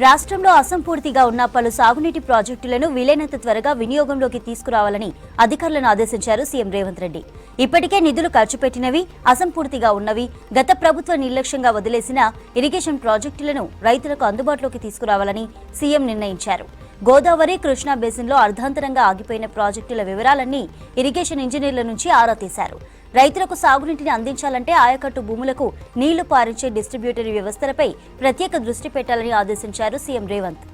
రాష్ట్రంలో అసంపూర్తిగా ఉన్న పలు సాగునీటి ప్రాజెక్టులను వీలైనంత త్వరగా వినియోగంలోకి తీసుకురావాలని అధికారులను ఆదేశించారు సీఎం రేవంత్ రెడ్డి. ఇప్పటికే నిధులు ఖర్చు పెట్టినవి, అసంపూర్తిగా ఉన్నవి, గత ప్రభుత్వ నిర్లక్ష్యంగా వదిలేసిన ఇరిగేషన్ ప్రాజెక్టులను రైతులకు అందుబాటులోకి తీసుకురావాలని సీఎం నిర్ణయించారు. గోదావరి, కృష్ణా బేసిన్లో అర్ధాంతరంగా ఆగిపోయిన ప్రాజెక్టుల వివరాలన్నీ ఇరిగేషన్ ఇంజనీర్ల నుంచి ఆరా తీశారు. రైతులకు సాగునీటిని అందించాలంటే ఆయకట్టు భూములకు నీళ్లు పారించే డిస్ట్రిబ్యూటరీ వ్యవస్థలపై ప్రత్యేక దృష్టి పెట్టాలని ఆదేశించారు సీఎం రేవంత్.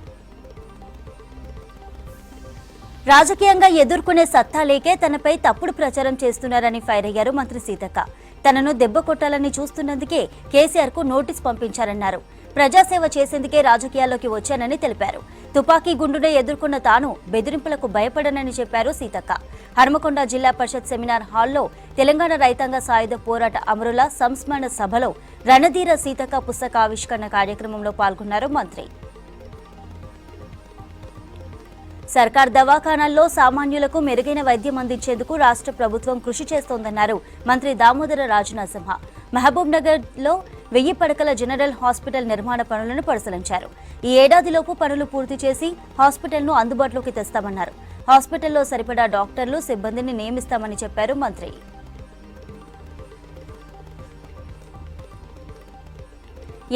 రాజకీయంగా ఎదుర్కొనే సత్తా లేకే తనపై తప్పుడు ప్రచారం చేస్తున్నారని ఫైర్ అయ్యారు మంత్రి సీతక్క. తనను దెబ్బ కొట్టాలని చూస్తున్నందుకే కేసీఆర్ కు నోటీస్ పంపించారన్నారు. ప్రజాసేవ చేసేందుకే రాజకీయాల్లోకి వచ్చానని తెలిపారు. తుపాకీ గుండునే ఎదుర్కొన్న తాను బెదిరింపులకు భయపడనని చెప్పారు సీతక్క. హన్మకొండ జిల్లా పరిషత్ సెమినార్ హాల్లో తెలంగాణ రైతాంగ సాయుధ పోరాట అమరుల సంస్మరణ సభలో రణధీర సీతక్క పుస్తక ఆవిష్కరణ కార్యక్రమంలో పాల్గొన్నారు మంత్రి. సర్కార్ దవాఖానాల్లో సామాన్యులకు మెరుగైన వైద్యం అందించేందుకు రాష్ట్ర ప్రభుత్వం కృషి చేస్తోందన్నారు మంత్రి దామోదర రాజనరసింహ. మహబూబ్ నగర్ లో 1000 పడకల జనరల్ హాస్పిటల్ నిర్మాణ పనులను పరిశీలించారు. ఈ ఏడాదిలోపు పనులు పూర్తి చేసి హాస్పిటల్ను అందుబాటులోకి తెస్తామన్నారు. హాస్పిటల్లో సరిపడా డాక్టర్లు, సిబ్బందిని నియమిస్తామని చెప్పారు మంత్రి.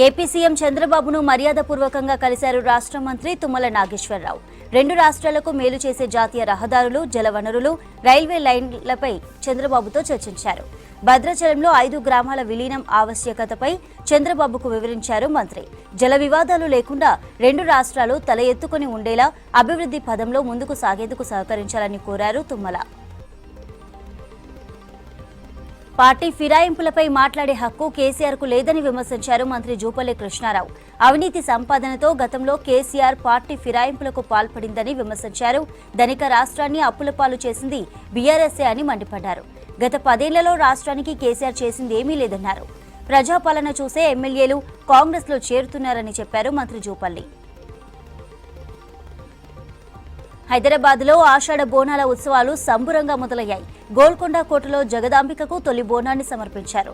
ఏపీ సీఎం చంద్రబాబును మర్యాదపూర్వకంగా కలిశారు రాష్ట్ర మంత్రి తుమ్మల నాగేశ్వరరావు. 2 రాష్ట్రాలకు మేలు చేసే జాతీయ రహదారులు, జలవనరులు, రైల్వే లైన్లపై చంద్రబాబుతో చర్చించారు. భద్రాచలంలో 5 గ్రామాల విలీనం ఆవశ్యకతపై చంద్రబాబుకు వివరించారు మంత్రి. జల వివాదాలు లేకుండా 2 రాష్ట్రాలు తల ఎత్తుకుని ఉండేలా అభివృద్ధి పదంలో ముందుకు సాగేందుకు సహకరించాలని కోరారు తుమ్మల. పార్టీ ఫిరాయింపులపై మాట్లాడే హక్కు కేసీఆర్ కు లేదని విమర్శించారు మంత్రి జూపల్లి కృష్ణారావు. అవినీతి సంపాదనతో గతంలో కేసీఆర్ పార్టీ ఫిరాయింపులకు పాల్పడిందని విమర్శించారు. ధనిక రాష్ట్రాన్ని అప్పుల పాలు చేసింది బీఆర్ఎస్ఏ అని మండిపడ్డారు. గత 10 ఏళ్లలో రాష్ట్రానికి కేసీఆర్ చేసింది ఏమీ లేదన్నారు. ప్రజాపాలన చూసే ఎమ్మెల్యేలు కాంగ్రెస్ లో చేరుతున్నారని చెప్పారు మంత్రి జూపల్లి. హైదరాబాద్ లో ఆషాఢ బోనాల ఉత్సవాలు సంబురంగా మొదలయ్యాయి. గోల్కొండ కోటలో జగదాంబికకు తొలి బోనాన్ని సమర్పించారు.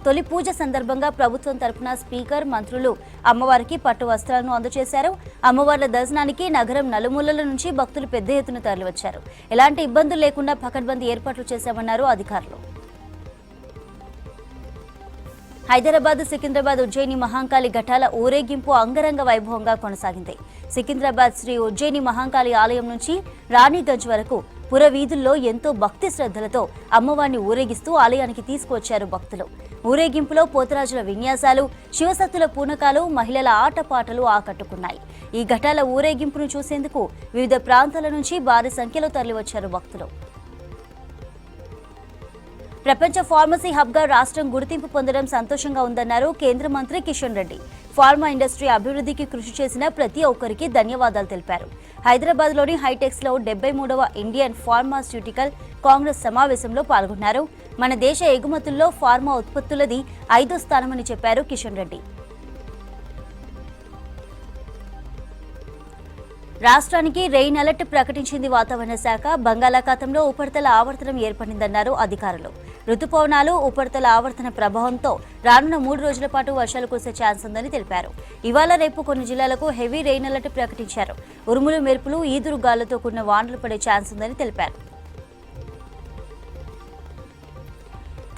తొలి పూజ సందర్భంగా ప్రభుత్వం తరపున స్పీకర్, మంత్రులు అమ్మవారికి పట్టు వస్త్రాలను అందజేశారు. అమ్మవార్ల దర్శనానికి నగరం నలుమూలల నుంచి భక్తులు పెద్ద ఎత్తున తరలివచ్చారు. ఎలాంటి ఇబ్బందులు లేకుండా పకడ్బందీ ఏర్పాట్లు చేశామన్నారు అధికారులు. హైదరాబాద్, సికింద్రాబాద్ ఉజ్జయిని మహాంకాళి ఘటాల ఊరేగింపు అంగరంగ వైభవంగా కొనసాగింది. సికింద్రాబాద్ శ్రీ ఉజ్జయిని మహాంకాళి ఆలయం నుంచి రాణిగంజ్ వరకు పురవీధుల్లో ఎంతో భక్తి శ్రద్ధలతో అమ్మవారిని ఊరేగిస్తూ ఆలయానికి తీసుకువచ్చారు భక్తులు. ఊరేగింపులో పోతరాజుల విన్యాసాలు, శివసత్తుల పూనకాలు, మహిళల ఆటపాటలు ఆకట్టుకున్నాయి. ఈ ఘటాల ఊరేగింపును చూసేందుకు వివిధ ప్రాంతాల నుంచి భారీ సంఖ్యలో తరలివచ్చారు భక్తులు. ప్రపంచ ఫార్మసీ హబ్ గా రాష్ట్రం గుర్తింపు పొందడం సంతోషంగా ఉందన్నారు కేంద్ర మంత్రి కిషన్ రెడ్డి. ఫార్మా ఇండస్ట్రీ అభివృద్ధికి కృషి చేసిన ప్రతి ఒక్కరికి ధన్యవాదాలు తెలిపారు. హైదరాబాద్ లోని హైటెక్స్ లో 73వ ఇండియన్ ఫార్మాస్యూటికల్ కాంగ్రెస్ సమావేశంలో పాల్గొన్నారు. మన దేశ ఎగుమతుల్లో ఫార్మా ఉత్పత్తులది 5వ స్థానమని చెప్పారు కిషన్ రెడ్డి. రాష్ట్రానికి రెయిన్ అలర్ట్ ప్రకటించింది వాతావరణ శాఖ. బంగాళాఖాతంలో ఉపరితల ఆవర్తనం ఏర్పడిందన్నారు అధికారులు. రుతుపవనాలు, ఉపరితల ఆవర్తన ప్రభావంతో రానున్న 3 రోజుల పాటు వర్షాలు కురిసే ఛాన్స్ ఉందని తెలిపారు. ఇవాళ, రేపు కొన్ని జిల్లాలకు హెవీ రెయిన్ అలర్ట్ ప్రకటించారు. ఉరుములు, మెరుపులు, ఈదురు గాలులతో కూడిన వానలు పడే ఛాన్స్ ఉందని తెలిపారు.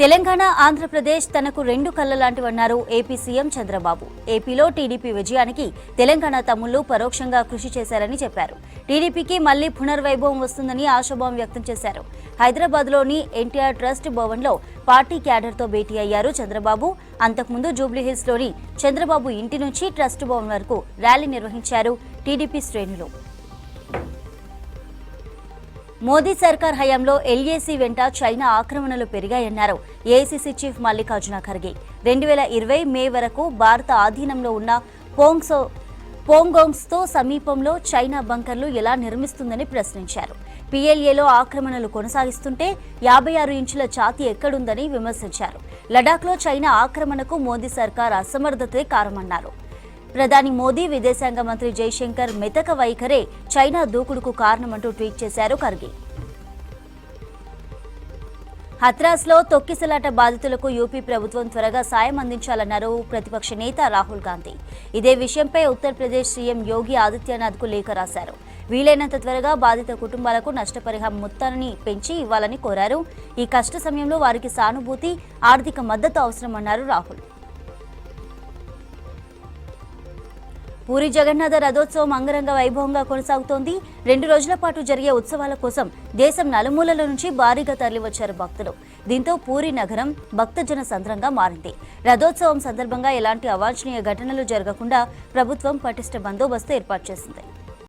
తెలంగాణ, ఆంధ్రప్రదేశ్ తనకు 2 కళ్ల లాంటివన్నారు ఏపీ సీఎం చంద్రబాబు. ఏపీలో టీడీపీ విజయానికి తెలంగాణ తమ్ముళ్లు పరోక్షంగా కృషి చేశారని చెప్పారు. టీడీపీకి మళ్లీ పునర్వైభవం వస్తుందని ఆశాభావం వ్యక్తం చేశారు. హైదరాబాద్లోని ఎన్టీఆర్ ట్రస్ట్ భవన్లో పార్టీ క్యాడర్తో భేటీ అయ్యారు చంద్రబాబు. అంతకుముందు జూబ్లీహిల్స్లోని చంద్రబాబు ఇంటి నుంచి ట్రస్ట్ భవన్ వరకు ర్యాలీ నిర్వహించారు టీడీపీ శ్రేణులు. మోదీ సర్కార్ హయాంలో ఎల్ఏసీ వెంట చైనా ఆక్రమణలు పెరిగాయన్నారు ఏఐసీసీ చీఫ్ మల్లికార్జున ఖర్గే. 2020 మే వరకు భారత ఆధీనంలో ఉన్న పోంగోంగ్స్తో సమీపంలో చైనా బంకర్లు ఎలా నిర్మిస్తుందని ప్రశ్నించారు. పీఎల్ఏలో ఆక్రమణలు కొనసాగిస్తుంటే 56 ఇంచుల ఛాతీ ఎక్కడుందని విమర్శించారు. లడాఖ్లో చైనా ఆక్రమణకు మోదీ సర్కార్ అసమర్థతే కారణమన్నారు. ప్రధాని మోదీ, విదేశాంగ మంత్రి జైశంకర్ మెతక వైఖరే చైనా దూకుడుకు కారణమంటూ ట్వీట్ చేశారు ఖర్గే. హత్రాస్లో తొక్కిసలాట బాధితులకు యూపీ ప్రభుత్వం త్వరగా సాయం అందించాలన్నారు ప్రతిపక్ష నేత రాహుల్ గాంధీ. ఇదే విషయంపై ఉత్తరప్రదేశ్ సీఎం యోగి ఆదిత్యనాథ్కు లేఖ రాశారు. వీలైనంత త్వరగా బాధిత కుటుంబాలకు నష్టపరిహారం మొత్తాన్ని పెంచి ఇవ్వాలని కోరారు. ఈ కష్ట సమయంలో వారికి సానుభూతి, ఆర్థిక మద్దతు అవసరమన్నారు రాహుల్. పూరి జగన్నాథ రథోత్సవం అంగరంగ వైభవంగా కొనసాగుతోంది. 2 రోజుల పాటు జరిగే ఉత్సవాల కోసం దేశం నలుమూలల నుంచి భారీగా తరలివచ్చారు భక్తులు. దీంతో పూరి నగరం భక్తజన సంద్రంగా మారింది. రథోత్సవం సందర్భంగా ఎలాంటి అవాంఛనీయ ఘటనలు జరగకుండా ప్రభుత్వం పటిష్ట బందోబస్తు ఏర్పాటు చేసింది.